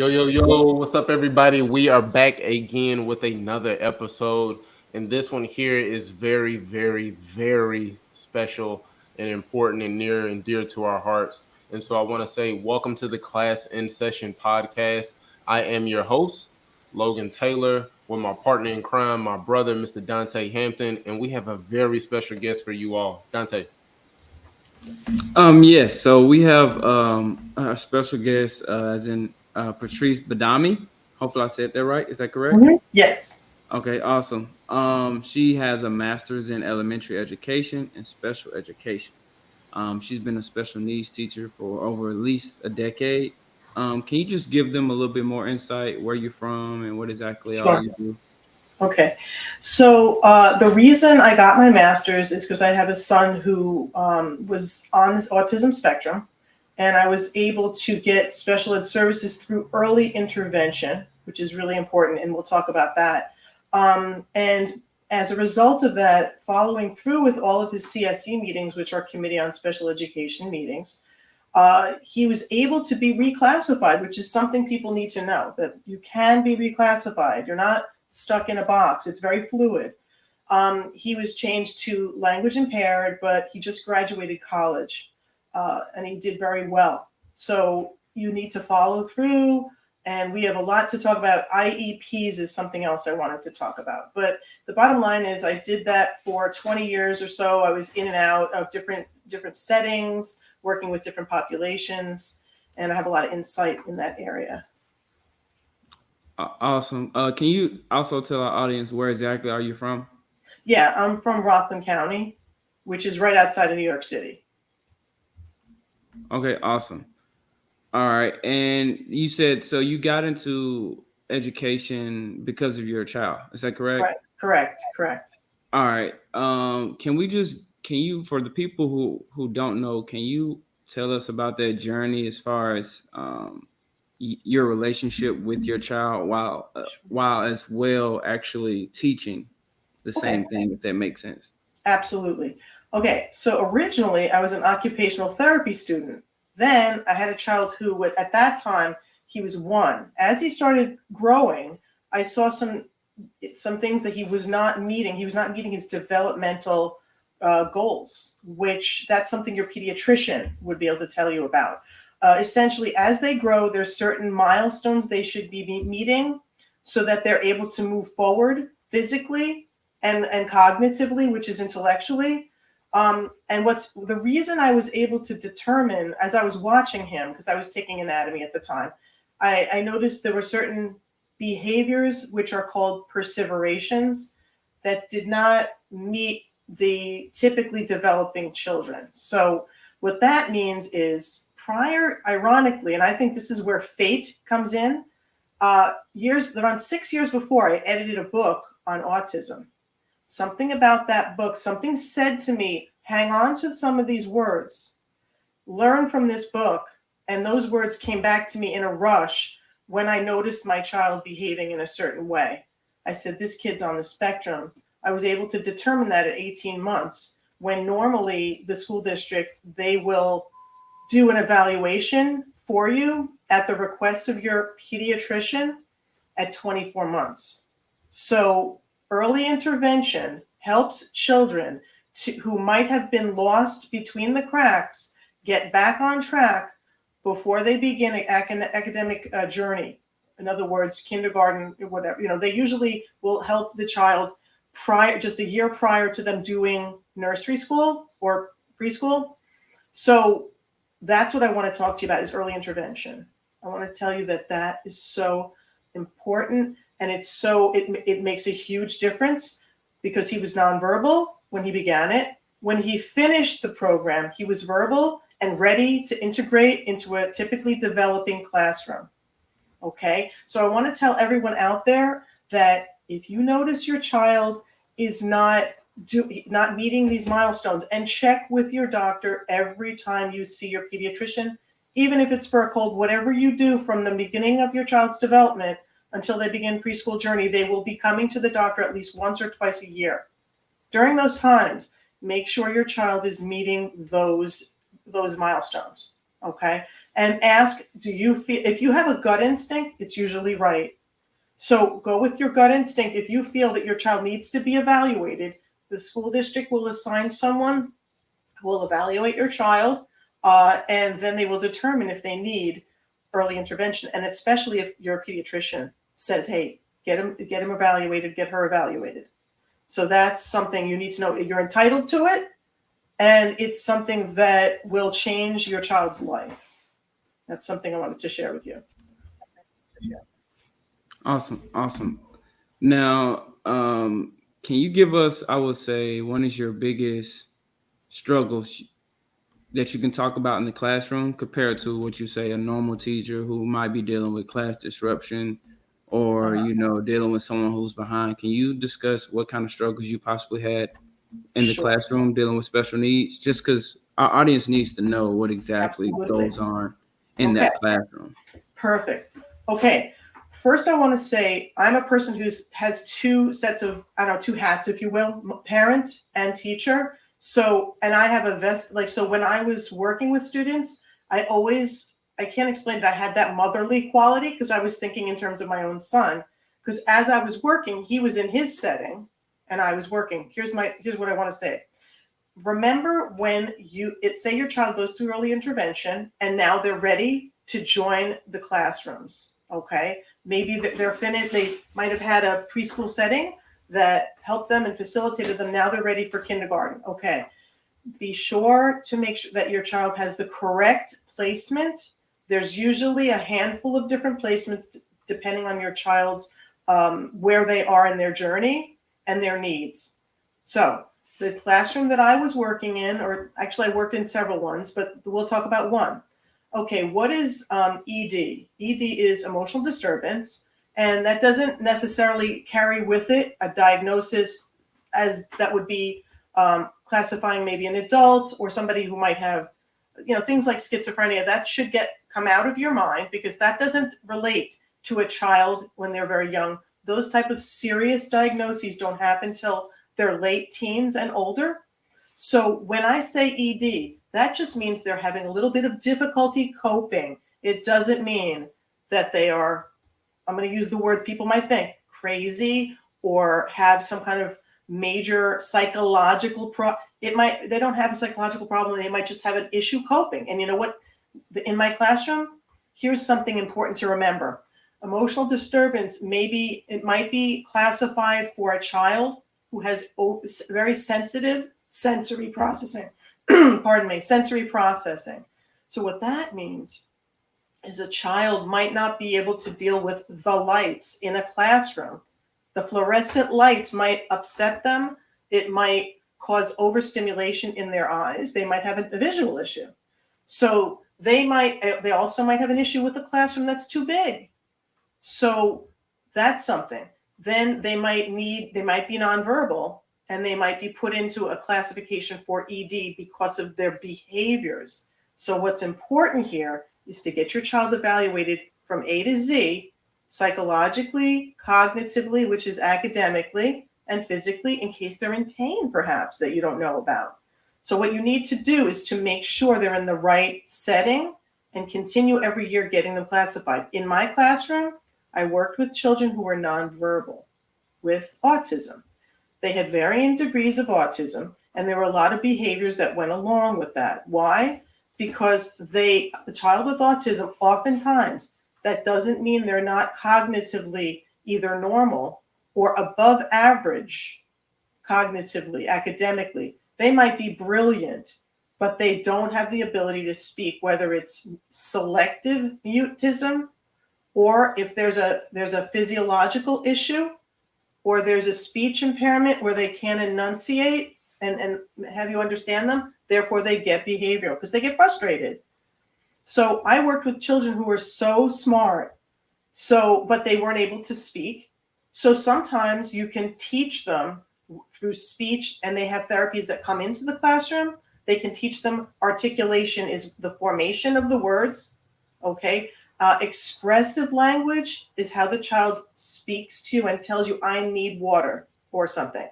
Yo, what's up, everybody? We are back again with another episode, and this one here is very special and important and near and dear to our hearts. And so I want to say, welcome to the Class in Session podcast. I am your host, Logan Taylor, with my partner in crime, my brother, Mr. Dante Hampton, and we have a very special guest for you all. Dante. Yes. So we have a special guest, as in Patrice Badami. Hopefully, I said that right. Is that correct? Yes. Okay, awesome. She has a master's in elementary education and special education. She's been a special needs teacher for over at least a decade. Can you just give them a little bit more insight where you're from and what exactly all Sure. you do? Okay. So the reason I got my master's is because I have a son who was on this autism spectrum, and I was able to get special ed services through early intervention, which is really important, and we'll talk about that. And as a result of that, following through with all of his CSE meetings, which are Committee on Special Education meetings, he was able to be reclassified, which is something people need to know, that you can be reclassified. You're not stuck in a box. It's very fluid. He was changed to language impaired, but he just graduated college, and he did very well. So you need to follow through, and we have a lot to talk about. IEPs is something else I wanted to talk about. But the bottom line is I did that for 20 years or so. I was in and out of different settings, working with different populations, and I have a lot of insight in that area. Awesome. Can you also tell our audience where exactly are you from? Yeah, I'm from Rockland County, which is right outside of New York City. Okay, awesome. All right. And you said so you got into education because of your child. Is that correct? Right. Correct. All right. Can you for the people who don't know, can you tell us about that journey as far as your relationship with your child while as well actually teaching the Okay. same thing, if that makes sense? Absolutely. Okay, so originally I was an occupational therapy student. Then I had a child who, at that time, he was 1. As he started growing, I saw some things that he was not meeting. He was not meeting his developmental goals, which that's something your pediatrician would be able to tell you about. Essentially, as they grow, there's certain milestones they should be meeting so that they're able to move forward physically and cognitively, which is intellectually. And what's the reason I was able to determine as I was watching him, because I was taking anatomy at the time, I noticed there were certain behaviors which are called perseverations that did not meet the typically developing children. So what that means is ironically, and I think this is where fate comes in, around 6 years before, I edited a book on autism. Something about that book, something said to me, hang on to some of these words, learn from this book. And those words came back to me in a rush when I noticed my child behaving in a certain way. I said, this kid's on the spectrum. I was able to determine that at 18 months, when normally the school district, they will do an evaluation for you at the request of your pediatrician at 24 months. So early intervention helps children who might have been lost between the cracks get back on track before they begin an academic journey. In other words, kindergarten, whatever. They usually will help the child just a year prior to them doing nursery school or preschool. So that's what I want to talk to you about is early intervention. I want to tell you that is so important. And it makes a huge difference because he was nonverbal when he began it. When he finished the program, he was verbal and ready to integrate into a typically developing classroom. Okay, so I want to tell everyone out there that if you notice your child is not meeting these milestones, and check with your doctor every time you see your pediatrician, even if it's for a cold, whatever you do from the beginning of your child's development until they begin preschool journey, they will be coming to the doctor at least once or twice a year. During those times, make sure your child is meeting those milestones, okay? and ask, do you feel, if you have a gut instinct, it's usually right. So go with your gut instinct. If you feel that your child needs to be evaluated, the school district will assign someone who will evaluate your child, and then they will determine if they need early intervention. And especially if your pediatrician says, hey, get him evaluated, get her evaluated. So that's something you need to know. You're entitled to it, and it's something that will change your child's life. That's something I wanted to share with you. Awesome. Now, can you give us, I would say, one is your biggest struggles that you can talk about in the classroom compared to what you say a normal teacher who might be dealing with class disruption or, dealing with someone who's behind? Can you discuss what kind of struggles you possibly had in the classroom dealing with special needs? Just because our audience needs to know what exactly goes on in that classroom. Perfect. Okay. First, I want to say I'm a person who has two sets of, two hats, if you will, parent and teacher. So, and I have a so when I was working with students, I can't explain it. I had that motherly quality because I was thinking in terms of my own son. Because as I was working, he was in his setting and I was working. Here's what I want to say. Remember when say your child goes through early intervention and now they're ready to join the classrooms. Okay. Maybe they're finished. They might have had a preschool setting that helped them and facilitated them. Now they're ready for kindergarten. Okay. Be sure to make sure that your child has the correct placement. There's usually a handful of different placements depending on your child's where they are in their journey and their needs. So the classroom that I was working in, or actually I worked in several ones, but we'll talk about one. Okay, what is ED? ED is emotional disturbance, and that doesn't necessarily carry with it a diagnosis as that would be classifying maybe an adult or somebody who might have, things like schizophrenia. That should come out of your mind because that doesn't relate to a child when they're very young. Those type of serious diagnoses don't happen till they're late teens and older. So when I say ED, that just means they're having a little bit of difficulty coping. It doesn't mean that they are, I'm going to use the words people might think, crazy or have some kind of major psychological problem. They don't have a psychological problem. They might just have an issue coping. And you know what? In my classroom, here's something important to remember. Emotional disturbance, it might be classified for a child who has very sensitive sensory processing. Sensory processing. So what that means is a child might not be able to deal with the lights in a classroom. The fluorescent lights might upset them. It might cause overstimulation in their eyes. They might have a visual issue. So they also might have an issue with the classroom that's too big. So that's something. Then they might be nonverbal and they might be put into a classification for ED because of their behaviors. So what's important here is to get your child evaluated from A to Z, psychologically, cognitively, which is academically, and physically, in case they're in pain, perhaps, that you don't know about. So what you need to do is to make sure they're in the right setting and continue every year getting them classified. In my classroom, I worked with children who were nonverbal with autism. They had varying degrees of autism, and there were a lot of behaviors that went along with that. Why? Because the child with autism, oftentimes, that doesn't mean they're not cognitively either normal or above average cognitively, academically. They might be brilliant, but they don't have the ability to speak, whether it's selective mutism or if there's a physiological issue or there's a speech impairment where they can't enunciate and have you understand them. Therefore, they get behavioral because they get frustrated. So I worked with children who were so smart, but they weren't able to speak. So sometimes you can teach them through speech, and they have therapies that come into the classroom. They can teach them articulation is the formation of the words, okay? Expressive language is how the child speaks to you and tells you, I need water or something.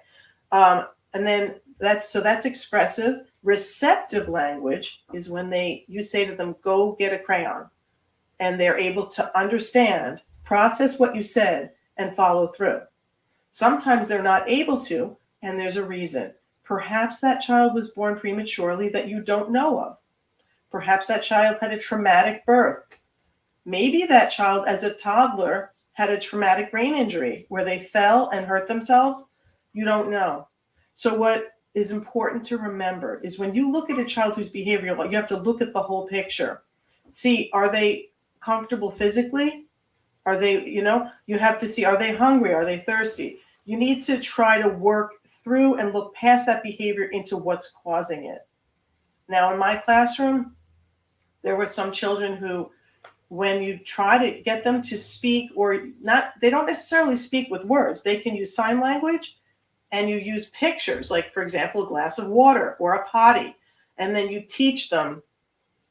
And then That's expressive. Receptive language is when you say to them, go get a crayon, and they're able to understand, process what you said, and follow through. Sometimes they're not able to, and there's a reason. Perhaps that child was born prematurely that you don't know of. Perhaps that child had a traumatic birth. Maybe that child, as a toddler, had a traumatic brain injury where they fell and hurt themselves. You don't know. So, what is important to remember is when you look at a child who's behavioral, you have to look at the whole picture. See, are they comfortable physically? Are they, you have to see, are they hungry? Are they thirsty? You need to try to work through and look past that behavior into what's causing it. Now, in my classroom, there were some children who, when you try to get them to speak, or not, they don't necessarily speak with words. They can use sign language, and you use pictures, like, for example, a glass of water or a potty. And then you teach them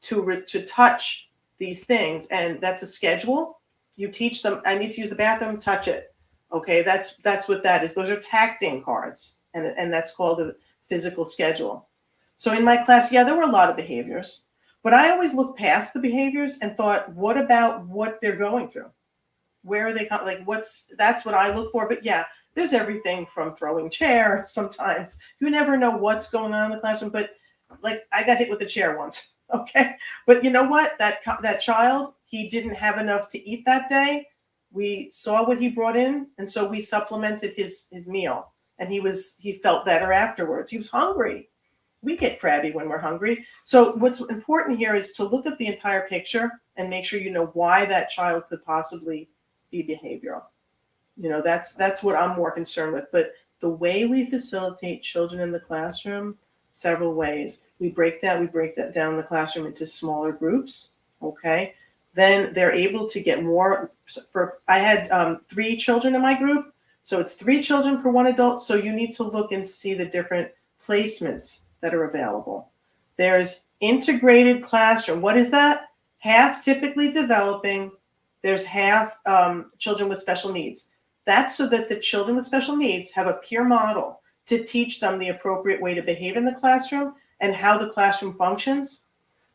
to touch these things. And that's a schedule. You teach them, I need to use the bathroom, touch it. Okay, that's what that is. Those are tacting cards. And that's called a physical schedule. So in my class, yeah, there were a lot of behaviors. But I always looked past the behaviors and thought, what about what they're going through? Where are they, like, that's what I look for. But yeah, there's everything from throwing chairs. Sometimes you never know what's going on in the classroom. But like, I got hit with a chair once. Okay. But you know what? That child, he didn't have enough to eat that day. We saw what he brought in. And so we supplemented his meal, and he felt better afterwards. He was hungry. We get crabby when we're hungry. So what's important here is to look at the entire picture and make sure you know why that child could possibly be behavioral. That's what I'm more concerned with. But the way we facilitate children in the classroom, several ways. We break that down in the classroom into smaller groups. Okay. Then they're able to get more. I had 3 children in my group. So it's 3 children per 1 adult. So you need to look and see the different placements that are available. There's integrated classroom. What is that? Half typically developing. There's half children with special needs. That's so that the children with special needs have a peer model to teach them the appropriate way to behave in the classroom and how the classroom functions.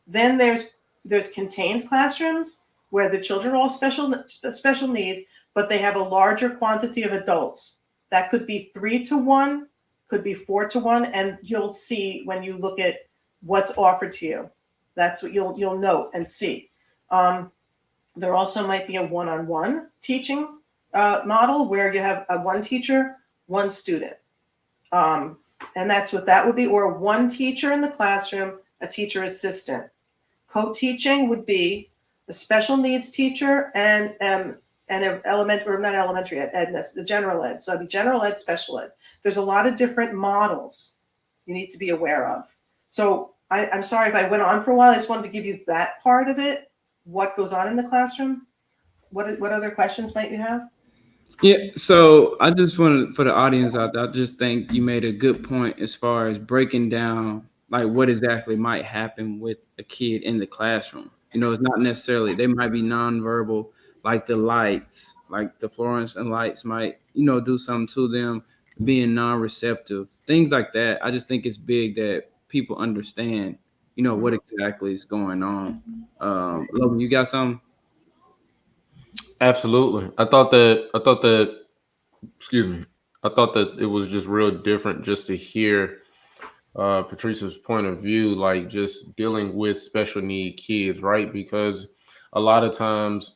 Then there's contained classrooms where the children are all special needs, but they have a larger quantity of adults. That could be 3 to 1, could be 4 to 1, and you'll see when you look at what's offered to you. That's what you'll note and see. There also might be a one-on-one teaching model where you have a 1 teacher, 1 student. And that's what that would be, or 1 teacher in the classroom, a teacher assistant. Co-teaching would be a special needs teacher and an not elementary ed, the general ed. So it'd be general ed, special ed. There's a lot of different models you need to be aware of. So I'm sorry if I went on for a while. I just wanted to give you that part of it, what goes on in the classroom. What other questions might you have? Yeah, so I just wanted, for the audience out there, I just think you made a good point as far as breaking down like what exactly might happen with a kid in the classroom. It's not necessarily, they might be nonverbal, like the lights, like the fluorescent lights might, do something to them, being non-receptive, things like that. I just think it's big that people understand, what exactly is going on. Logan, you got something? Absolutely. I thought that excuse me. I thought that it was just real different just to hear Patrice's point of view, like just dealing with special need kids, right? Because a lot of times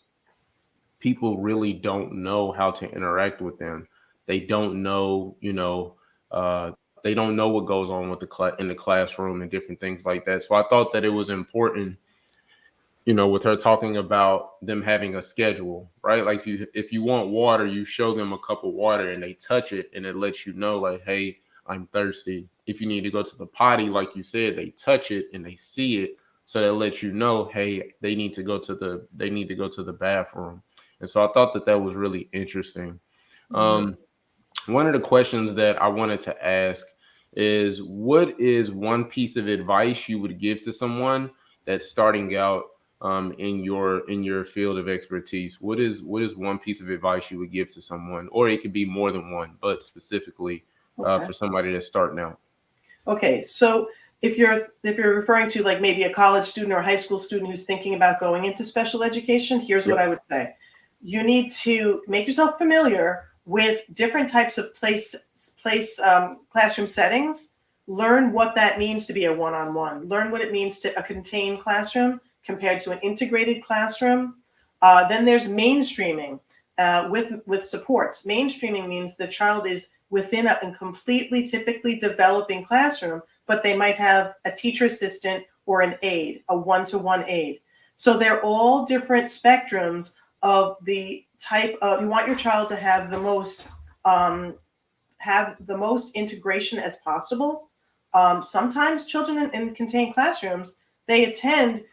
people really don't know how to interact with them. They don't know, they don't know what goes on with in the classroom and different things like that. So I thought that it was important, with her talking about them having a schedule, right? Like if you want water, you show them a cup of water and they touch it and it lets you know, like, hey, I'm thirsty. If you need to go to the potty, like you said, they touch it and they see it. So that lets you know, hey, they need to go to the bathroom. And so I thought that that was really interesting. Mm-hmm. One of the questions that I wanted to ask is, what is one piece of advice you would give to someone that's starting out in your field of expertise? What is one piece of advice you would give to someone, or it could be more than one, but specifically Okay. for somebody that's starting out? Okay, so if you're referring to like maybe a college student or a high school student who's thinking about going into special education, here's what Yep. I would say. You need to make yourself familiar with different types of classroom settings. Learn what that means to be a one-on-one. Learn what it means to a contained classroom compared to an integrated classroom. Then there's mainstreaming with supports. Mainstreaming means the child is within a completely typically developing classroom, but they might have a teacher assistant or an aide, a one-to-one aide. So they're all different spectrums of the type of, you want your child to um, have the most integration as possible. Sometimes children in contained classrooms, they attend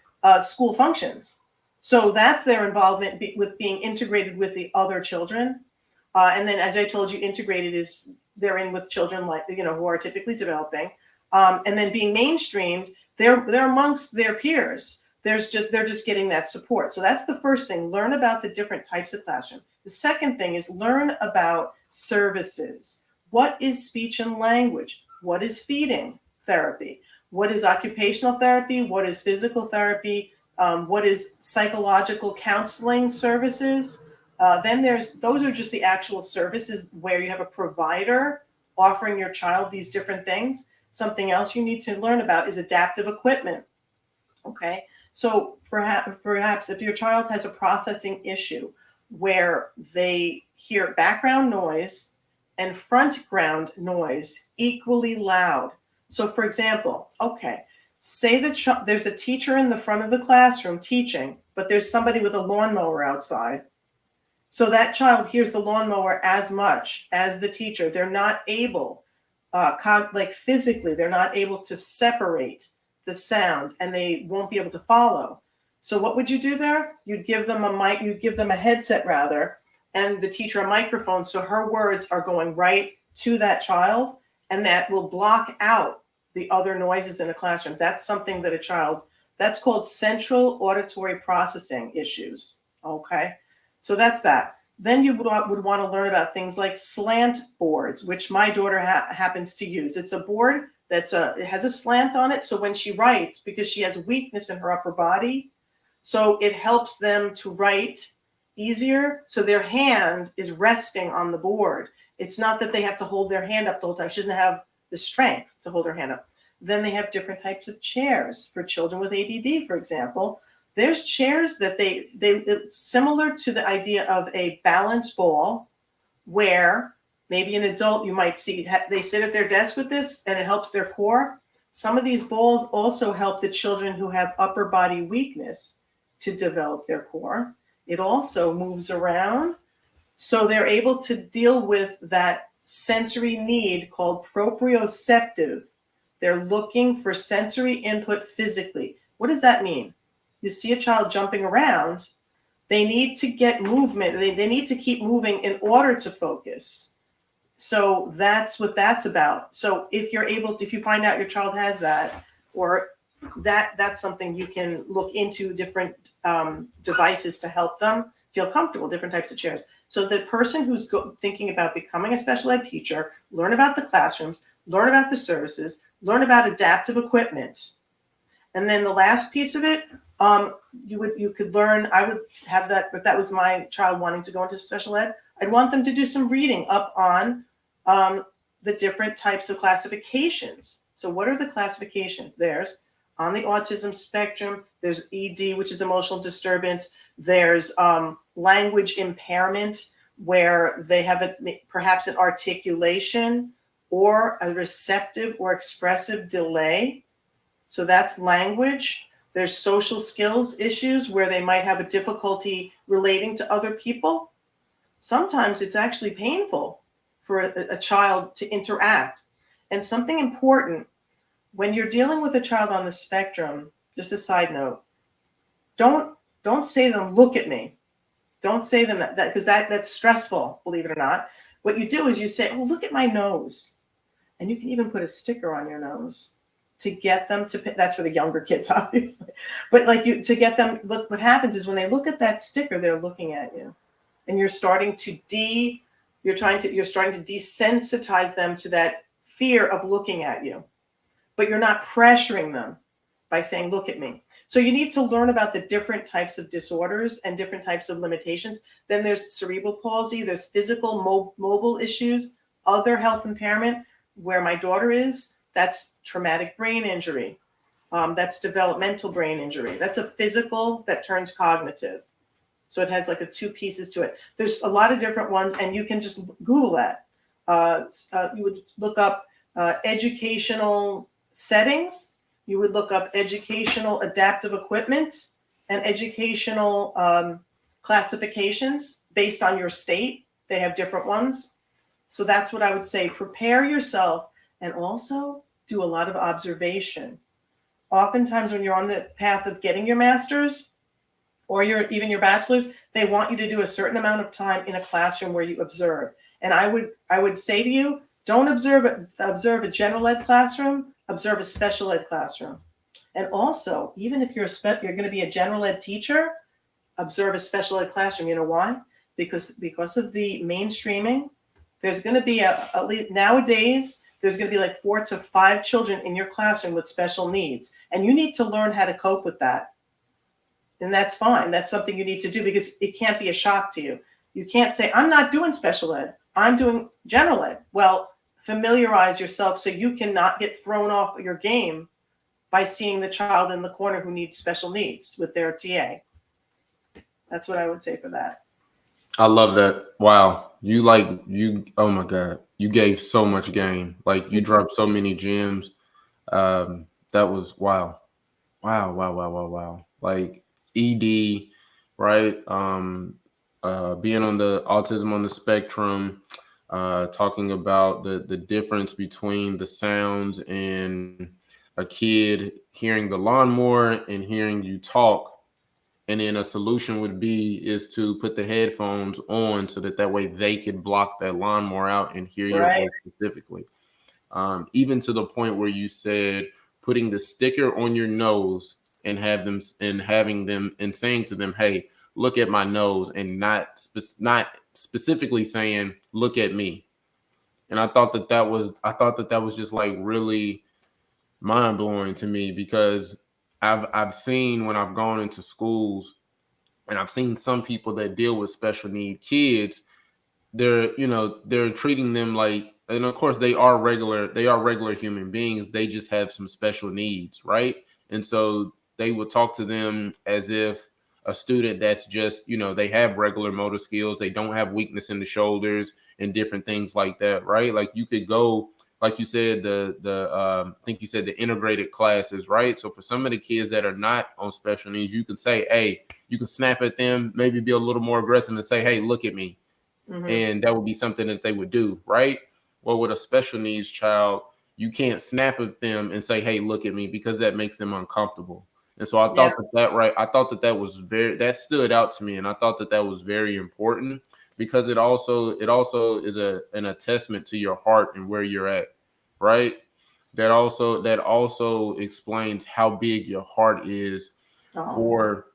school functions. So that's their involvement with being integrated with the other children. And then, as I told you, integrated is they're in with children like, who are typically developing. And then being mainstreamed, they're amongst their peers. They're just getting that support. So that's the first thing. Learn about the different types of classroom. The second thing is learn about services. What is speech and language? What is feeding therapy? What is occupational therapy? What is physical therapy? What is psychological counseling services? Then those are just the actual services where you have a provider offering your child these different things. Something else you need to learn about is adaptive equipment. Okay, so perhaps if your child has a processing issue where they hear background noise and front ground noise equally loud. So, for example, okay, say there's the teacher in the front of the classroom teaching, but there's somebody with a lawnmower outside. So that child hears the lawnmower as much as the teacher. They're not able, physically, they're not able to separate the sound, and they won't be able to follow. So what would you do there? You'd give them a mic, you'd give them a headset rather, and the teacher a microphone, so her words are going right to that child, and that will block out the other noises in a classroom. That's something that that's called central auditory processing issues. Okay. So that's that. Then you would want to learn about things like slant boards, which my daughter happens to use. It's a board it has a slant on it. So when she writes, because she has weakness in her upper body, so it helps them to write easier. So their hand is resting on the board. It's not that they have to hold their hand up the whole time. She doesn't have the strength to hold her hand up. Then they have different types of chairs for children with ADD, for example. There's chairs that it's similar to the idea of a balance ball, where maybe an adult you might see, they sit at their desk with this and it helps their core. Some of these balls also help the children who have upper body weakness to develop their core. It also moves around. So they're able to deal with that sensory need called proprioceptive. They're looking for sensory input physically. What does that mean? You see a child jumping around, they need to get movement. They need to keep moving in order to focus. So that's what that's about. So if you find out your child has that, or that's something you can look into different devices to help them feel comfortable, different types of chairs. So the person who's thinking about becoming a special ed teacher, learn about the classrooms, learn about the services, learn about adaptive equipment. And then the last piece of it, you could learn, I would have that, if that was my child wanting to go into special ed, I'd want them to do some reading up on the different types of classifications. So what are the classifications? There's on the autism spectrum, there's ED, which is emotional disturbance. There's language impairment, where they have perhaps an articulation or a receptive or expressive delay. So that's language. There's social skills issues where they might have a difficulty relating to other people. Sometimes it's actually painful for a child to interact. And something important, when you're dealing with a child on the spectrum, just a side note, don't say to them, look at me. Don't say them that because that's stressful, believe it or not. What you do is you say, oh, look at my nose. And you can even put a sticker on your nose to get them to, that's for the younger kids, obviously. But to get them, what happens is when they look at that sticker, they're looking at you. And you're starting to desensitize them to that fear of looking at you. but you're not pressuring them by saying, look at me. So you need to learn about the different types of disorders and different types of limitations. Then there's cerebral palsy, there's physical mobile issues, other health impairment. Where my daughter is, that's traumatic brain injury. That's developmental brain injury. That's a physical that turns cognitive. So it has like a two pieces to it. There's a lot of different ones, and you can just Google that. You would look up educational settings. You would look up educational adaptive equipment and educational classifications based on your state. They have different ones. So that's what I would say. Prepare yourself and also do a lot of observation. Oftentimes when you're on the path of getting your master's or even your bachelor's, they want you to do a certain amount of time in a classroom where you observe. And I would say to you, don't observe a general ed classroom, observe a special ed classroom. And also, even if you're going to be a general ed teacher, observe a special ed classroom. You know why? Because of the mainstreaming, there's going to be at least nowadays, there's going to be like 4 to 5 children in your classroom with special needs. And you need to learn how to cope with that. And that's fine. That's something you need to do because it can't be a shock to you. You can't say, I'm not doing special ed. I'm doing general ed. Well, familiarize yourself so you cannot get thrown off your game by seeing the child in the corner who needs special needs with their TA. That's what I would say for that. I love that. Wow. Oh my God. You gave so much game. Like you dropped so many gems. That was wow. Wow, wow, wow, wow, wow. Like ED, right? Being on the autism on the spectrum, talking about the difference between the sounds and a kid hearing the lawnmower and hearing you talk. And then a solution would be is to put the headphones on so that way they could block that lawnmower out and hear your Right. voice specifically. Even to the point where you said putting the sticker on your nose and having them and saying to them, "Hey, look at my nose," and not specifically saying, "Look at me." And I thought that was just like really mind blowing to me because I've seen when I've gone into schools and I've seen some people that deal with special need kids, they're treating them like, and of course they are regular human beings, they just have some special needs, right? And so they would talk to them as if a student that's just, they have regular motor skills, they don't have weakness in the shoulders and different things like that, right? Like you could go, like you said, I think you said the integrated classes, right? So for some of the kids that are not on special needs, you can say, hey, you can snap at them, maybe be a little more aggressive and say, hey, look at me. Mm-hmm. And that would be something that they would do, right? Well, with a special needs child, you can't snap at them and say, hey, look at me, because that makes them uncomfortable. And so I Yeah. thought that stood out to me. And I thought that was very important because it also is an attestament to your heart and where you're at, right? That also explains how big your heart is Oh, for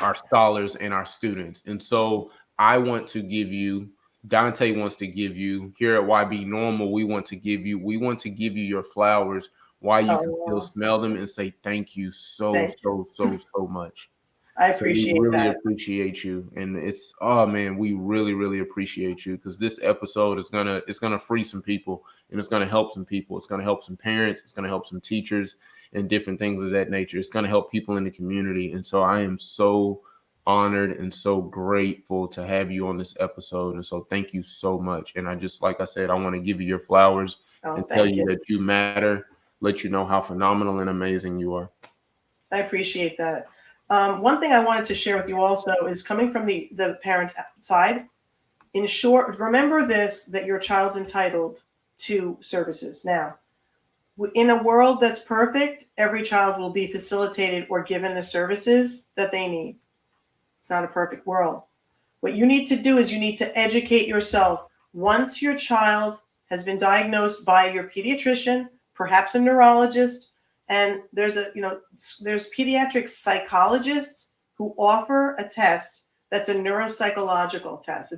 our scholars and our students. And so I want to give you, Dante wants to give you, here at Y.B.Normal, we want to give you your flowers while you can still oh, smell them and say thank you so, thank you. so, so, so much. I So we appreciate really that. appreciate you. And oh man, we really, really appreciate you because this episode it's gonna free some people and it's gonna help some people. It's gonna help some parents, it's gonna help some teachers and different things of that nature. It's gonna help people in the community. And so I am so honored and so grateful to have you on this episode. And so thank you so much. And like I said, I want to give you your flowers Oh, and tell thank you you. that you matter, let you know how phenomenal and amazing you are. I appreciate that. One thing I wanted to share with you also is coming from the parent side. In short, remember this, that your child's entitled to services. Now, in a world that's perfect, every child will be facilitated or given the services that they need. It's not a perfect world. What you need to do is you need to educate yourself. Once your child has been diagnosed by your pediatrician, perhaps a neurologist, and there's pediatric psychologists who offer a test that's a neuropsychological test.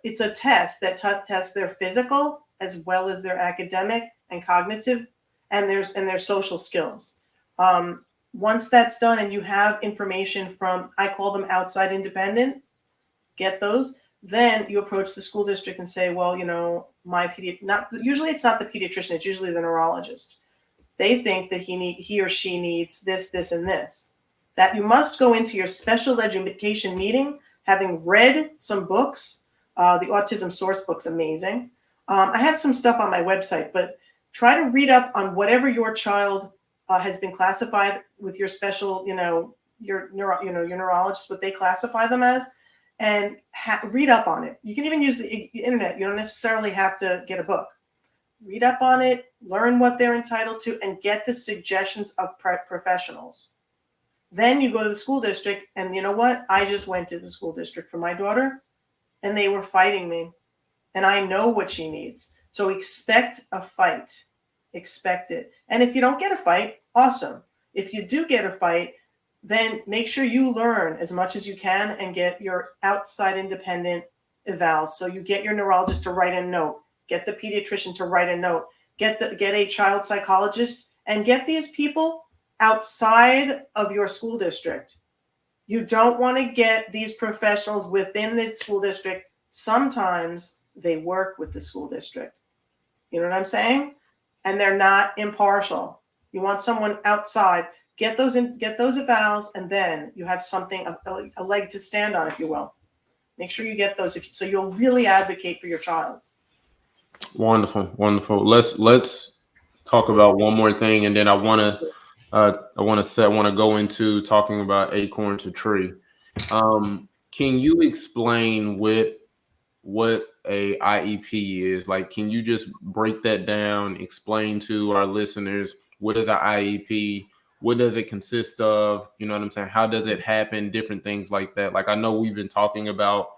It's a test that tests their physical as well as their academic and cognitive and their social skills. Once that's done and you have information from, I call them outside independent, get those, then you approach the school district and say, well, usually it's not the pediatrician, it's usually the neurologist. They think that he or she needs this, this, and this. That you must go into your special education meeting having read some books. The autism source book's amazing. I have some stuff on my website, but try to read up on whatever your child has been classified with your special, your neurologist, what they classify them as, and read up on it. You can even use the internet. You don't necessarily have to get a book. Read up on it, learn what they're entitled to, and get the suggestions of professionals. Then you go to the school district, and you know what? I just went to the school district for my daughter, and they were fighting me, and I know what she needs. So expect a fight. Expect it. And if you don't get a fight, awesome. If you do get a fight, then make sure you learn as much as you can and get your outside independent evals. So you get your neurologist to write a note, get the pediatrician to write a note, get a child psychologist, and get these people outside of your school district. You don't want to get these professionals within the school district. Sometimes they work with the school district. You know what I'm saying? And they're not impartial. You want someone outside. Get those evals, and then you have something, a leg to stand on, if you will. Make sure you get those, so you'll really advocate for your child. Wonderful. Let's talk about one more thing, and then I want to go into talking about acorn to tree. Can you explain what a IEP is? Like, can you just break that down? Explain to our listeners, what is an IEP? What does it consist of? You know what I'm saying? How does it happen? Different things like that. Like, I know we've been talking about,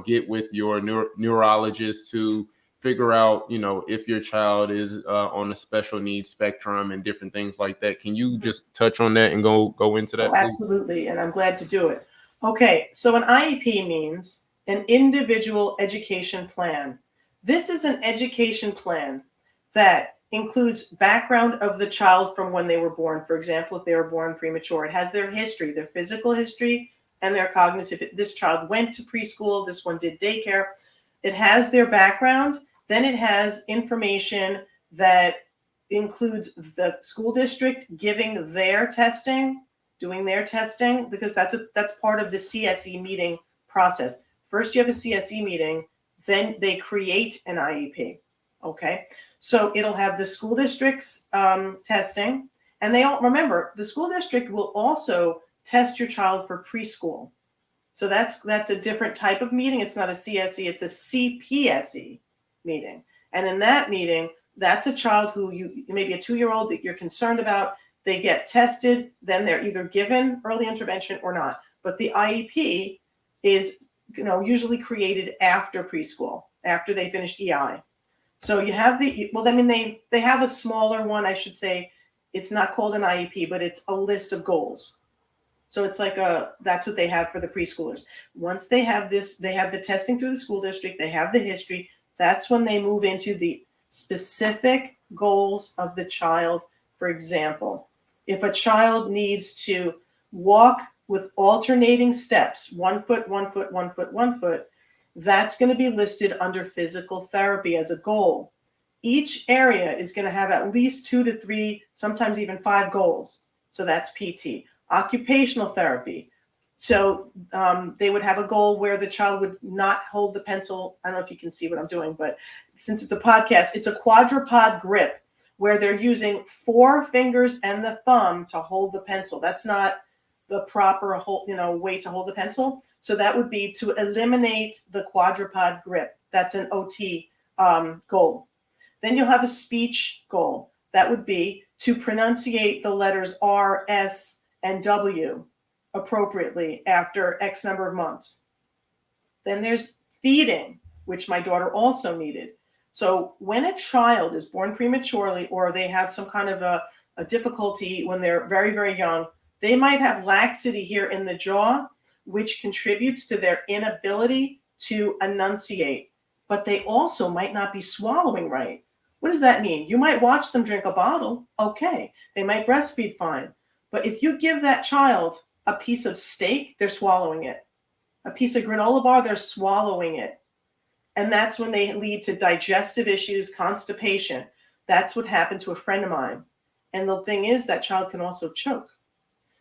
get with your neurologist to figure out, if your child is on a special needs spectrum and different things like that. Can you just touch on that and go into that? Oh, absolutely. And I'm glad to do it. Okay. So an IEP means an individual education plan. This is an education plan that includes background of the child from when they were born. For example, if they were born premature, it has their history, their physical history, and their cognitive. This child went to preschool, this one did daycare. It has their background. Then it has information that includes the school district giving their testing, doing their testing, because that's part of the CSE meeting process. First, you have a CSE meeting, then they create an IEP. Okay, so it'll have the school district's testing, and remember, the school district will also test your child for preschool. So that's a different type of meeting. It's not a CSE, it's a CPSE meeting. And in that meeting, that's a child who maybe a 2-year-old that you're concerned about. They get tested, then they're either given early intervention or not. But the IEP is usually created after preschool, after they finish EI. So you have they have a smaller one, I should say. It's not called an IEP, but it's a list of goals. So it's like that's what they have for the preschoolers. Once they have this, they have the testing through the school district, they have the history. That's when they move into the specific goals of the child. For example, if a child needs to walk with alternating steps, 1 foot, 1 foot, 1 foot, 1 foot, that's going to be listed under physical therapy as a goal. Each area is going to have at least 2 to 3, sometimes even 5 goals. So that's PT. Occupational therapy. So they would have a goal where the child would not hold the pencil. I don't know if you can see what I'm doing, but since it's a podcast, it's a quadrupod grip where they're using 4 fingers and the thumb to hold the pencil. That's not the proper way to hold the pencil. So that would be to eliminate the quadrupod grip. That's an OT goal. Then you'll have a speech goal. That would be to pronunciate the letters R, S, and W appropriately after X number of months. Then there's feeding, which my daughter also needed. So when a child is born prematurely, or they have some kind of a difficulty when they're very, very young, they might have laxity here in the jaw, which contributes to their inability to enunciate. But they also might not be swallowing right. What does that mean? You might watch them drink a bottle. Okay. They might breastfeed fine. But if you give that child a piece of steak, they're swallowing it. A piece of granola bar, they're swallowing it. And that's when they lead to digestive issues, constipation. That's what happened to a friend of mine. And the thing is, that child can also choke.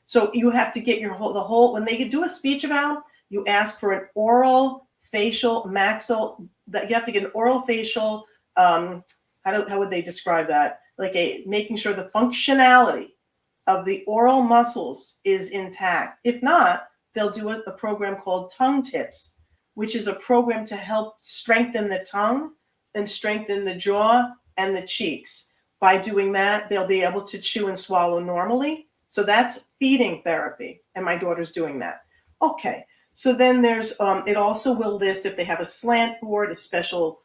So you have to get when they do a speech eval, you ask for an oral, facial, maxil, that you have to get an oral, facial, how would they describe that? Like making sure the functionality of the oral muscles is intact. If not, they'll do a program called tongue tips, which is a program to help strengthen the tongue and strengthen the jaw and the cheeks. By doing that, they'll be able to chew and swallow normally. So that's feeding therapy, and my daughter's doing that. Okay, so then there's, it also will list if they have a slant board, a special,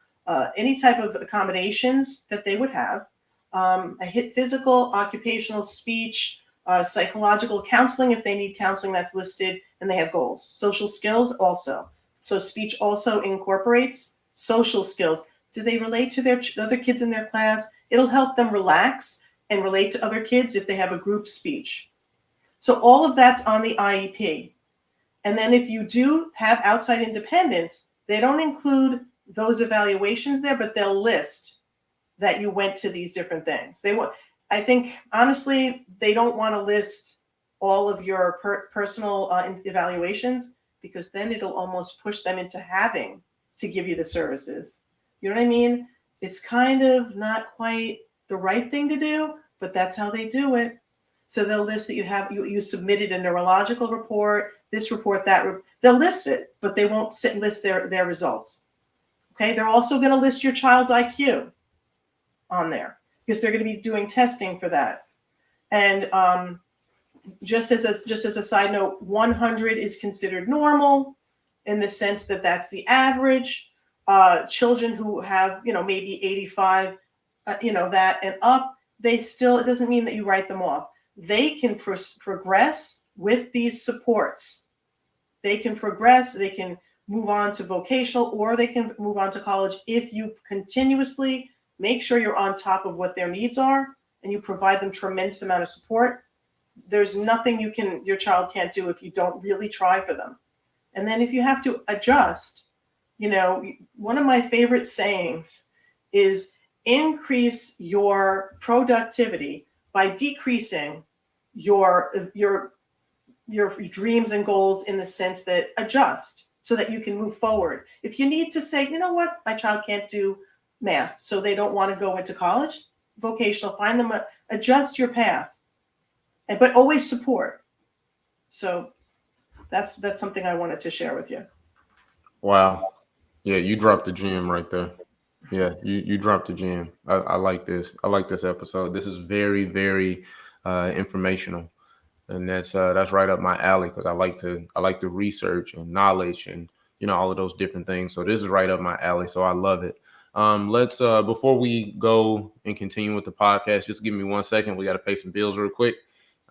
any type of accommodations that they would have. I hit physical, occupational, speech, psychological counseling if they need counseling, that's listed, and they have goals. Social skills also. So speech also incorporates social skills. Do they relate to their other kids in their class? It'll help them relax and relate to other kids if they have a group speech. So all of that's on the IEP. And then if you do have outside independence, they don't include those evaluations there, but they'll list that you went to these different things. I think, honestly, they don't want to list all of your personal evaluations, because then it'll almost push them into having to give you the services. You know what I mean? It's kind of not quite the right thing to do, but that's how they do it. So they'll list that you submitted a neurological report, this report, that they'll list it, but they won't list their results. Okay, they're also going to list your child's IQ on there, because they're going to be doing testing for that. And just as a side note, 100 is considered normal in the sense that that's the average. Children who have, maybe 85, that and up, it doesn't mean that you write them off. They can progress with these supports. They can progress, they can move on to vocational, or they can move on to college if you continuously make sure you're on top of what their needs are and you provide them tremendous amount of support. There's nothing your child can't do if you don't really try for them. And then if you have to adjust, one of my favorite sayings is increase your productivity by decreasing your dreams and goals, in the sense that adjust so that you can move forward. If you need to say, you know what, my child can't do math, so they don't want to go into college, vocational, find them, adjust your path, but always support. So that's something I wanted to share with you. Wow. Yeah, you dropped the gem right there. Yeah, you dropped the gem. I like this. I like this episode. This is very, very informational, and that's right up my alley, because I like to research and knowledge and all of those different things. So this is right up my alley. So I love it. Let's before we go and continue with the podcast, just give me 1 second. We got to pay some bills real quick,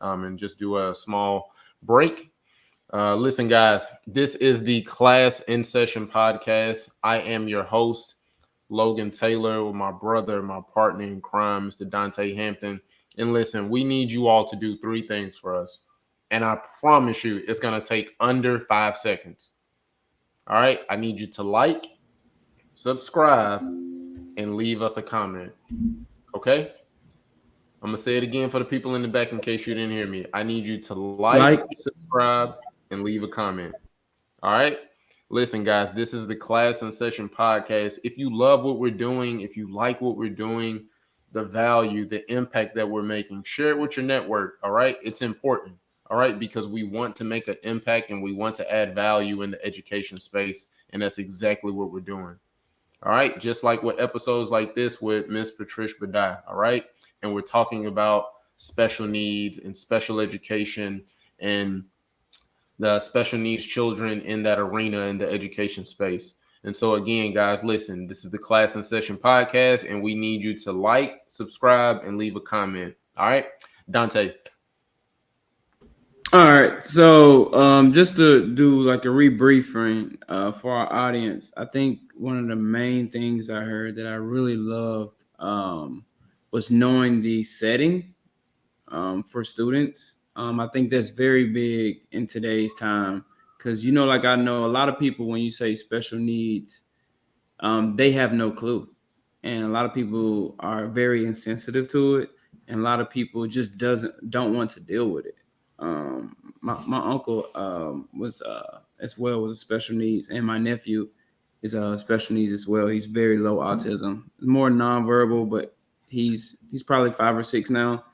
and just do a small break. Listen, guys, this is the Class in Session podcast. I am your host, Logan Taylor, with my brother, my partner in crime, Mr. Dante Hampton. And listen, we need you all to do 3 things for us. And I promise you, it's going to take under 5 seconds. All right. I need you to like, subscribe, and leave us a comment. Okay. I'm going to say it again for the people in the back in case you didn't hear me. I need you to like, subscribe, and leave a comment. All right. Listen, guys, this is the Class in Session podcast. If you love what we're doing, if you like what we're doing, the value, the impact that we're making, share it with your network. All right. It's important. All right. Because we want to make an impact and we want to add value in the education space. And that's exactly what we're doing. All right. Just like with episodes like this with Miss Patrice Badami. All right. And we're talking about special needs and special education and the special needs children in that arena in the education space. And so again, guys, listen, this is the Class in Session podcast, and we need you to like, subscribe, and leave a comment. All right, Dante. All right. So just to do like a rebriefing for our audience, I think one of the main things I heard that I really loved was knowing the setting for students. I think that's very big in today's time because, like I know a lot of people, when you say special needs, they have no clue. And a lot of people are very insensitive to it. And a lot of people just don't want to deal with it. My uncle was as well was a special needs, and my nephew is special needs as well. He's very low autism, more nonverbal, but he's probably 5 or 6 now.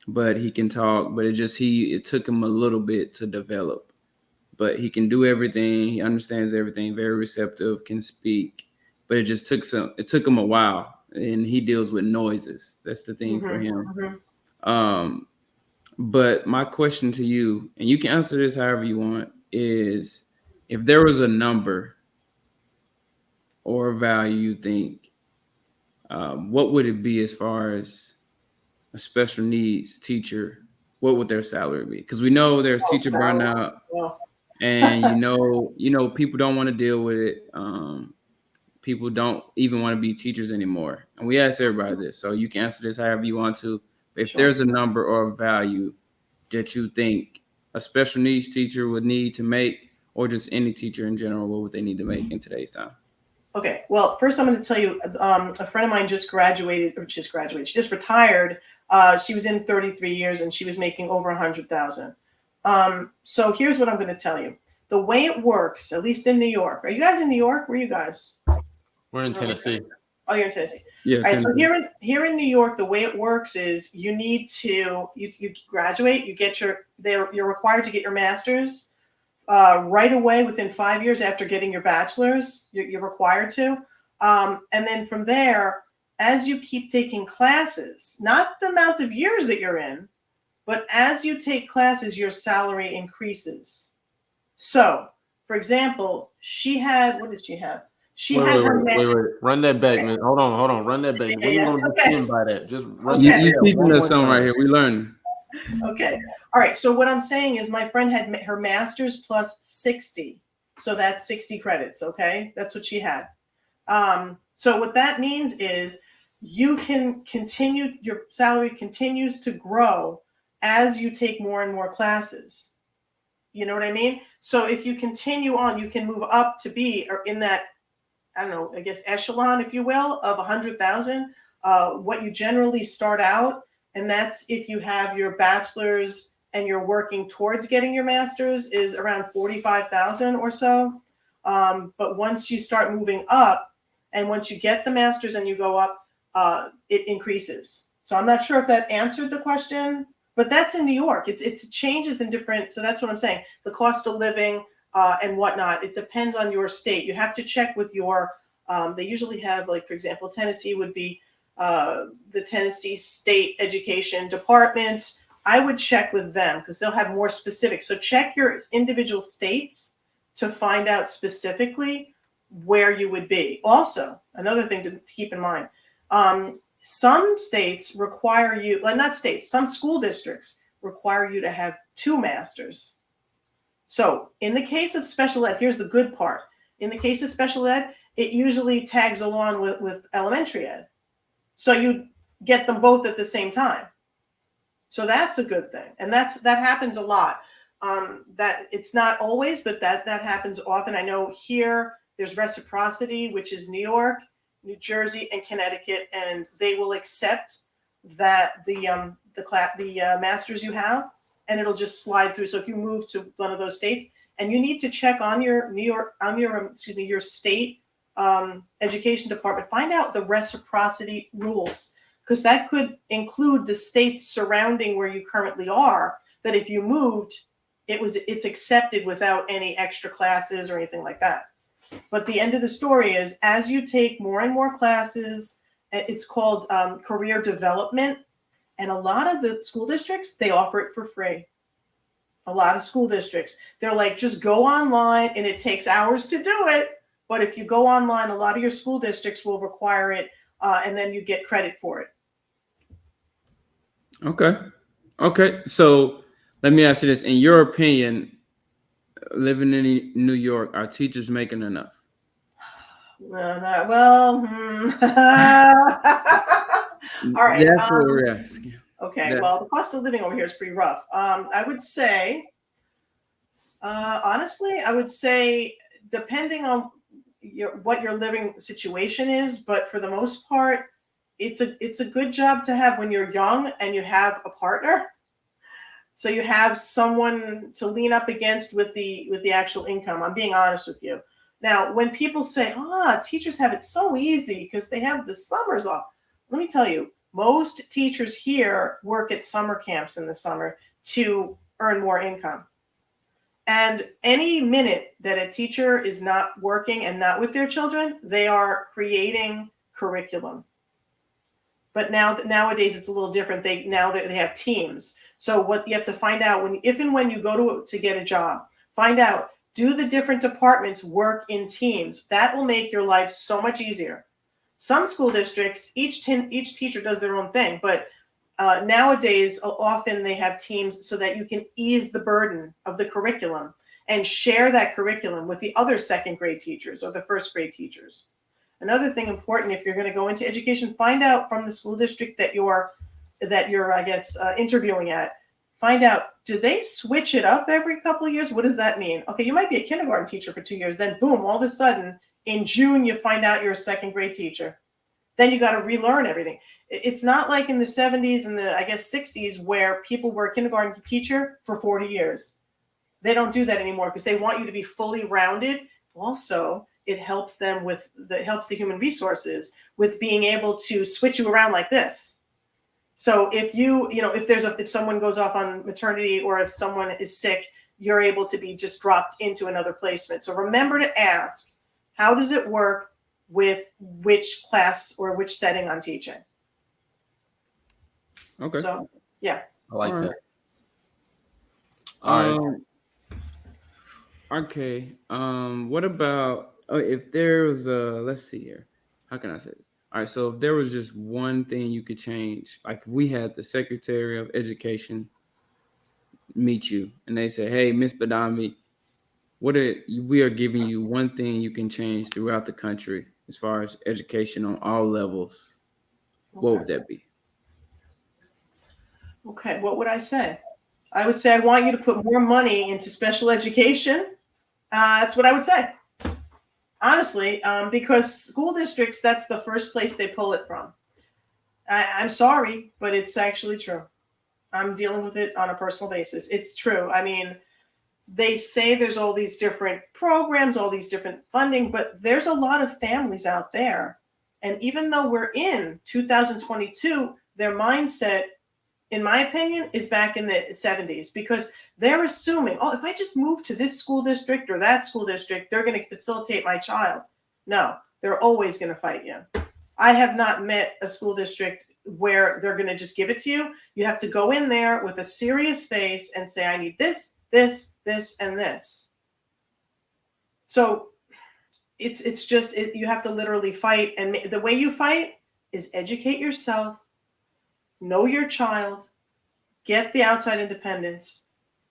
But he can talk. But it took him a little bit to develop. But he can do everything. He understands everything. Very receptive. Can speak. But it took him a while, and he deals with noises. That's the thing for him. Um, but my question to you, and you can answer this however you want, is if there was a number or a value you think, what would it be as far as a special needs teacher? What would their salary be? Because we know there's teacher burnout, and people don't want to deal with it. People don't even want to be teachers anymore. And we ask everybody this, so you can answer this however you want to. If there's a number or a value that you think a special needs teacher would need to make, or just any teacher in general, what would they need to make in today's time? Okay, well, first I'm going to tell you, a friend of mine just she just retired. She was in 33 years and she was making over 100,000. So here's what I'm going to tell you. The way it works, at least in New York. Are you guys in New York? Where are you guys? We're in Tennessee. Oh, you're in Tennessee. Yeah. All right. So here in New York, the way it works is you need to you graduate. You're required to get your master's right away within 5 years after getting your bachelor's. You're required to, and then from there, as you keep taking classes, not the amount of years that you're in, but as you take classes, your salary increases. So, for example, what did she have? Wait. Run that back, man. Hold on. Run that back. Yeah, We don't just stand by that. Just run You that back. teaching us something right here. We learning. Okay. All right. So what I'm saying is my friend had her master's plus 60. So that's 60 credits. Okay. That's what she had. So what that means is you can continue, your salary continues to grow as you take more and more classes. You know what I mean? So if you continue on, you can move up to be in that, I don't know, I guess echelon, if you will, of 100,000. What you generally start out, and that's if you have your bachelor's and you're working towards getting your master's, is around 45,000 or so. But once you start moving up, and once you get the master's and you go up, it increases. So I'm not sure if that answered the question, but that's in New York. It changes in different. So that's what I'm saying. The cost of living and whatnot. It depends on your state. You have to check with your. They usually have, like, for example, Tennessee would be the Tennessee State Education Department. I would check with them because they'll have more specifics. So check your individual states to find out specifically where you would be. Also, another thing to keep in mind, some states require you, not states, some school districts require you to have 2 masters. So in the case of special ed, here's the good part. In the case of special ed, it usually tags along with elementary ed. So you get them both at the same time. So that's a good thing. And that happens a lot. That it's not always, but that happens often. I know here there's reciprocity, which is New York, New Jersey, and Connecticut, and they will accept that the masters you have, and it'll just slide through. So if you move to one of those states, and you need to check on your your state education department, find out the reciprocity rules, because that could include the states surrounding where you currently are. That if you moved, it's accepted without any extra classes or anything like that. But the end of the story is, as you take more and more classes, it's called career development. And a lot of the school districts, they offer it for free. A lot of school districts, they're like, just go online, and it takes hours to do it. But if you go online, a lot of your school districts will require it, and then you get credit for it. Okay. So let me ask you this. In your opinion, living in New York, are teachers making enough? Well, All right. That's what we're asking. Okay. Well, the cost of living over here is pretty rough. I would say, honestly, I would say depending on what your living situation is, but for the most part, it's a good job to have when you're young and you have a partner. So you have someone to lean up against with the actual income. I'm being honest with you. Now, when people say, teachers have it so easy because they have the summers off, let me tell you, most teachers here work at summer camps in the summer to earn more income. And any minute that a teacher is not working and not with their children, they are creating curriculum. But nowadays it's a little different. They have teams. So what you have to find out if and when you go to get a job, find out, do the different departments work in teams? That will make your life so much easier. Some school districts, each teacher does their own thing, but nowadays often they have teams so that you can ease the burden of the curriculum and share that curriculum with the other second grade teachers or the first grade teachers. Another thing important, if you're going to go into education, find out from the school district that you're I guess, interviewing at. Find out, do they switch it up every couple of years? What does that mean? Okay, you might be a kindergarten teacher for 2 years, then boom, all of a sudden in June you find out you're a second grade teacher. Then you got to relearn everything. It's not like in the 70s and the, I guess, 60s where people were a kindergarten teacher for 40 years. They don't do that anymore because they want you to be fully rounded. Also, it helps them helps the human resources with being able to switch you around like this. So if if someone goes off on maternity or if someone is sick, you're able to be just dropped into another placement. So remember to ask, how does it work with which class or which setting I'm teaching? Okay. So, yeah. I like that. All right. Okay. What about if there was let's see here. How can I say this? All right. So if there was just one thing you could change, like if we had the Secretary of Education meet you and they say, "Hey, Miss Badami, we are giving you one thing you can change throughout the country as far as education on all levels." What would that be? Okay. What would I say? I would say I want you to put more money into special education. That's what I would say. Honestly, because school districts, that's the first place they pull it from. I'm sorry, but it's actually true. I'm dealing with it on a personal basis. It's true. I mean, they say there's all these different programs, all these different funding, but there's a lot of families out there. And even though we're in 2022, their mindset, in my opinion, is back in the 70s because they're assuming, if I just move to this school district or that school district, they're going to facilitate my child. No, they're always going to fight you. I have not met a school district where they're going to just give it to you. You have to go in there with a serious face and say, I need this, this, this, and this. So it's just, you have to literally fight. And the way you fight is educate yourself, know your child, get the outside independence,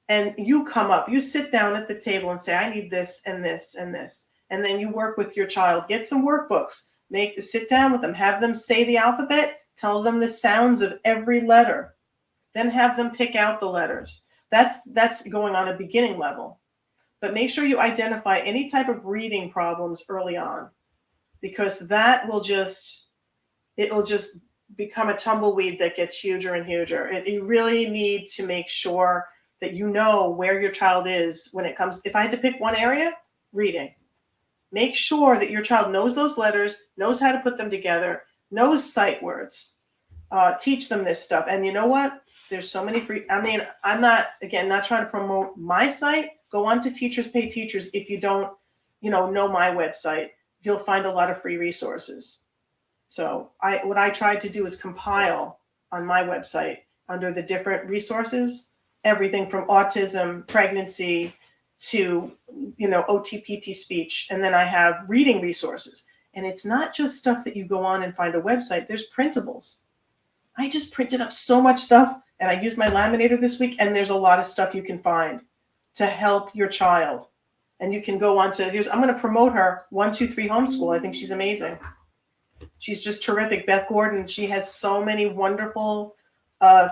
and you come up, you sit down at the table and say, I need this and this and this. And then you work with your child, get some workbooks, sit down with them, have them say the alphabet, tell them the sounds of every letter, then have them pick out the letters. That's going on a beginning level. But make sure you identify any type of reading problems early on, because that will just become a tumbleweed that gets huger and huger. You really need to make sure that you know where your child is when it comes. If I had to pick one area, reading. Make sure that your child knows those letters, knows how to put them together, knows sight words. Teach them this stuff. And you know what? There's so many free. I mean, I'm not trying to promote my site. Go on to Teachers Pay Teachers. If you don't, know my website, you'll find a lot of free resources. So what I tried to do is compile on my website under the different resources, everything from autism, pregnancy, to, OTPT speech. And then I have reading resources. And it's not just stuff that you go on and find a website. There's printables. I just printed up so much stuff and I used my laminator this week. And there's a lot of stuff you can find to help your child. And you can go on to, I'm going to promote her 123 Homeschool. I think she's amazing. She's just terrific. Beth Gordon, she has so many wonderful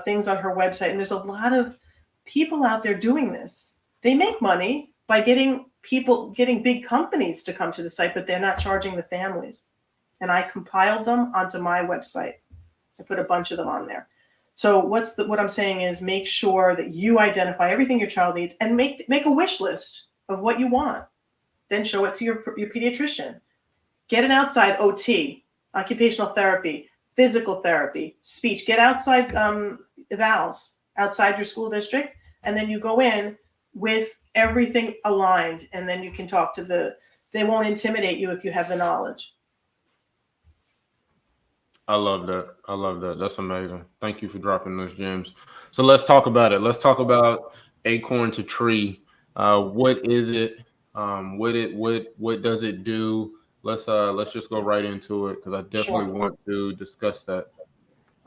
things on her website. And there's a lot of people out there doing this. They make money by getting big companies to come to the site, but they're not charging the families. And I compiled them onto my website. I put a bunch of them on there. So what I'm saying is make sure that you identify everything your child needs and make a wish list of what you want. Then show it to your pediatrician. Get an outside OT, occupational therapy, physical therapy, speech. Get outside evals outside your school district, and then you go in with everything aligned, and then you can talk to they won't intimidate you if you have the knowledge. I love that. I love that. That's amazing. Thank you for dropping those gems. So let's talk about it. Let's talk about Acorn to Tree. What is it? What does it do? Let's just go right into it because I definitely Sure. want to discuss that.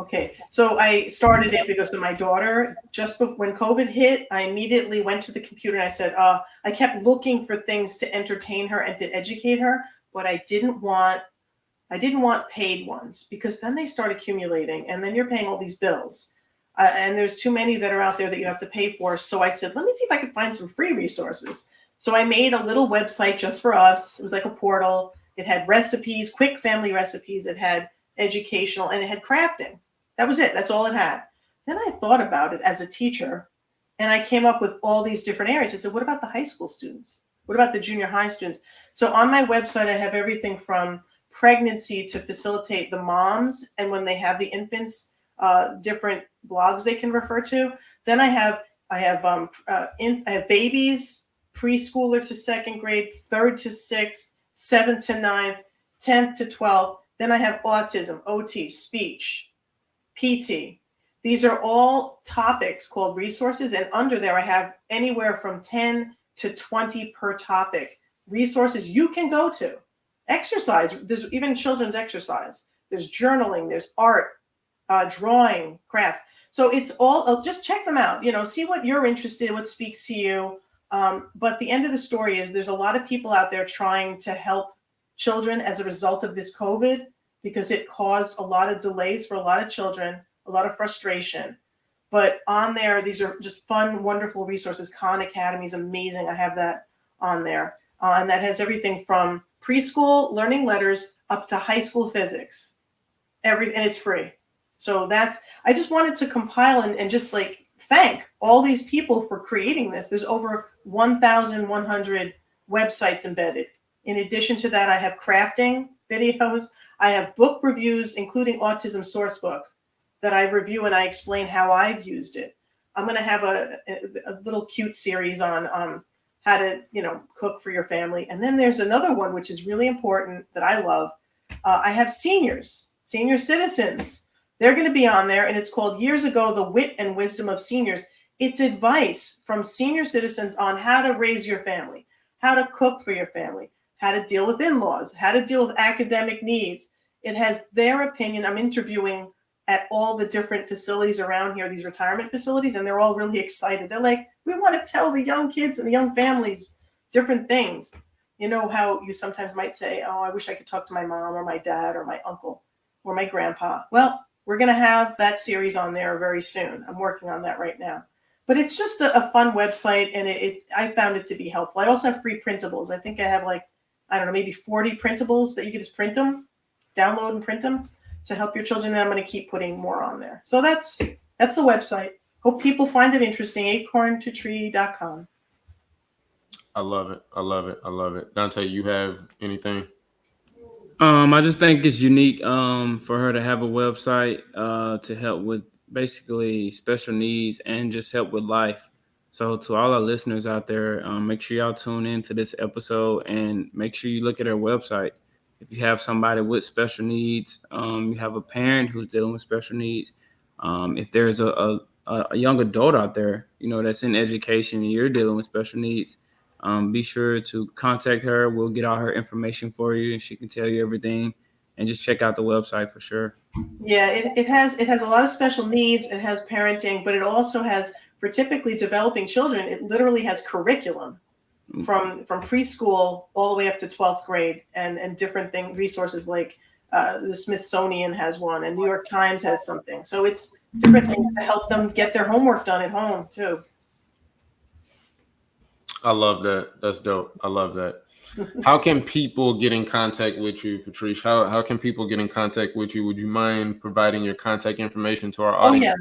Okay, so I started it because of my daughter. Just when COVID hit, I immediately went to the computer and I said, I kept looking for things to entertain her and to educate her, but I didn't want paid ones because then they start accumulating and then you're paying all these bills. And there's too many that are out there that you have to pay for. So I said, let me see if I could find some free resources. So I made a little website just for us. It was like a portal. It had recipes, quick family recipes. It had educational, and it had crafting. That was it. That's all it had. Then I thought about it as a teacher, and I came up with all these different areas. I said, what about the high school students? What about the junior high students? So on my website, I have everything from pregnancy to facilitate the moms, and when they have the infants, different blogs they can refer to. Then I have babies, preschooler to second grade, third to sixth, seventh to ninth, 10th to 12th. Then I have autism, OT, speech, PT. These are all topics called resources, and under there I have anywhere from 10 to 20 per topic resources you can go to. Exercise, there's even children's exercise. There's journaling, there's art, drawing, crafts. So it's all, just check them out, see what you're interested in, what speaks to you. But the end of the story is there's a lot of people out there trying to help children as a result of this COVID, because it caused a lot of delays for a lot of children, a lot of frustration. But on there, these are just fun, wonderful resources. Khan Academy is amazing. I have that on there. And that has everything from preschool learning letters up to high school physics. And it's free. So I just wanted to compile and just thank all these people for creating this. There's over 1,100 websites embedded. In addition to that, I have crafting videos. I have book reviews, including Autism Sourcebook, that I review and I explain how I've used it. I'm going to have a little cute series on how to, cook for your family. And then there's another one, which is really important that I love. I have senior citizens. They're going to be on there, and it's called Years Ago, The Wit and Wisdom of Seniors. It's advice from senior citizens on how to raise your family, how to cook for your family, how to deal with in-laws, how to deal with academic needs. It has their opinion. I'm interviewing at all the different facilities around here, these retirement facilities, and they're all really excited. They're like, we want to tell the young kids and the young families different things. You know how you sometimes might say, oh, I wish I could talk to my mom or my dad or my uncle or my grandpa. Well, we're going to have that series on there very soon. I'm working on that right now. But it's just a fun website, and I found it to be helpful. I also have free printables. I think I have maybe 40 printables that you can just print them, download and print them to help your children. And I'm going to keep putting more on there. So that's the website. Hope people find it interesting, acorntotree.com. I love it. I love it. I love it. Dante, you have anything? I just think it's unique for her to have a website to help with basically special needs and just help with life. So to all our listeners out there, make sure y'all tune in to this episode and make sure you look at her website. If you have somebody with special needs, you have a parent who's dealing with special needs. If there's a young adult out there, that's in education and you're dealing with special needs, be sure to contact her. We'll get all her information for you, and she can tell you everything. And just check out the website for sure. Yeah, it has a lot of special needs. It has parenting, but it also has, for typically developing children, it literally has curriculum from preschool all the way up to 12th grade, and different resources like The Smithsonian has one, and New York Times has something. So it's different things to help them get their homework done at home too. I love that. That's dope. I love that. How can people get in contact with you, Patrice? How can people get in contact with you? Would you mind providing your contact information to our Oh audience? yeah,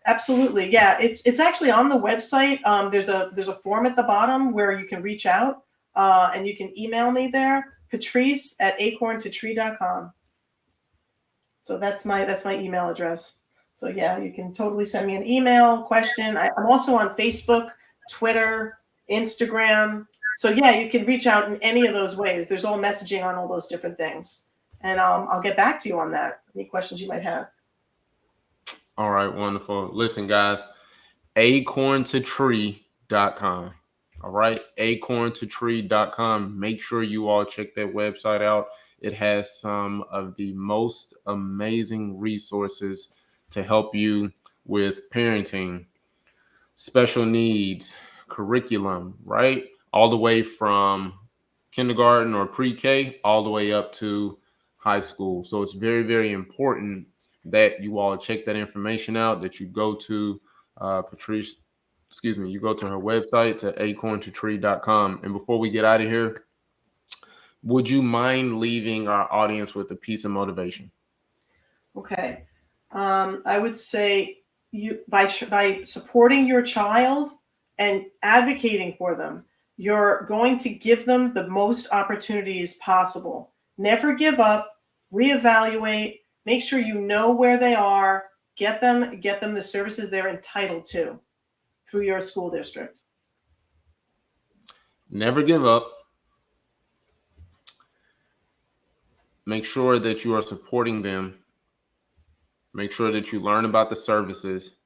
absolutely. Yeah, it's actually on the website. There's a form at the bottom where you can reach out, and you can email me there, patrice@acorntotree.com. So that's my email address. So yeah, you can totally send me an email question. I'm also on Facebook, Twitter, Instagram. So yeah, you can reach out in any of those ways. There's all messaging on all those different things, and I'll get back to you on that. Any questions you might have. All right, wonderful. Listen, guys, acorntotree.com. All right, acorntotree.com. Make sure you all check that website out. It has some of the most amazing resources to help you with parenting, special needs, curriculum, right? All the way from kindergarten or pre-K all the way up to high school. So it's very, very important that you all check that information out, that you go to Patrice, you go to her website to acorntotree.com. And before we get out of here, would you mind leaving our audience with a piece of motivation? Okay. I would say you by supporting your child and advocating for them, you're going to give them the most opportunities possible. Never give up, reevaluate, make sure you know where they are, get them the services they're entitled to through your school district. Never give up. Make sure that you are supporting them. Make sure that you learn about the services,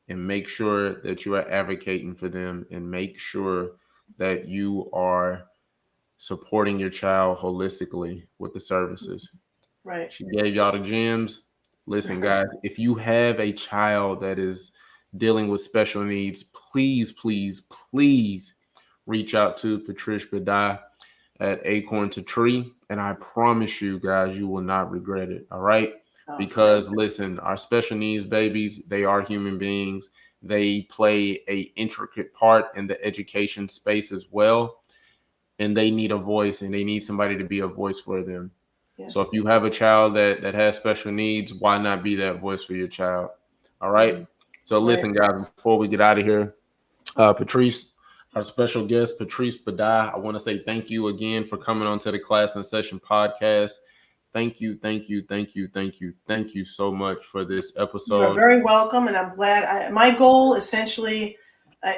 and make sure that you are advocating for them, and make sure that you are supporting your child holistically with the services. Right. She gave y'all the gems. Listen, guys, if you have a child that is dealing with special needs, please, please, please reach out to Patrice Badami at Acorn to Tree. And I promise you guys, you will not regret it. All right. Because listen, our special needs babies, they are human beings. They play a intricate part in the education space as well. And they need a voice, and they need somebody to be a voice for them. Yes. So if you have a child that has special needs, why not be that voice for your child? All right. Mm-hmm. So listen, guys, before we get out of here, Patrice, our special guest, Patrice Badami, I want to say thank you again for coming on to the Class in Session podcast. Thank you, thank you, thank you, thank you, thank you so much for this episode. You are very welcome, and I'm glad. My goal, essentially,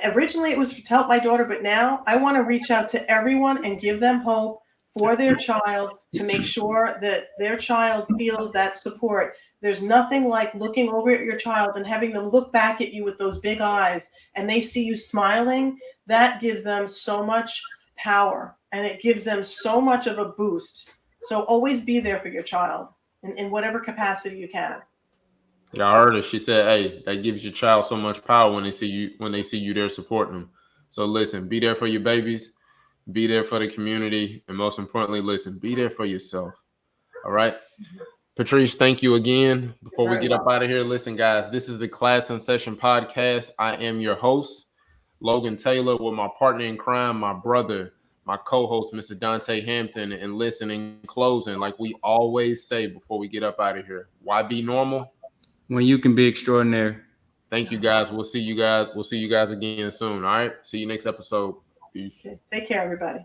originally it was to help my daughter, but now I want to reach out to everyone and give them hope for their child, to make sure that their child feels that support. There's nothing like looking over at your child and having them look back at you with those big eyes, and they see you smiling. That gives them so much power, and it gives them so much of a boost. So always be there for your child in whatever capacity you can. Yeah, I heard her. She said, "Hey, that gives your child so much power when they see you there supporting them." So listen, be there for your babies, be there for the community, and most importantly, listen, be there for yourself. All right, Patrice, thank you again. Before we get up out of here, listen, guys, this is the Class in Session podcast. I am your host, Logan Taylor, with my partner in crime, my brother, my co-host, Mr. Dante Hampton. And listen, in closing, like we always say before we get up out of here, Y.B.Normal. When you can be extraordinary. Thank you, guys. We'll see you guys again soon. All right. See you next episode. Peace. Okay. Take care, everybody.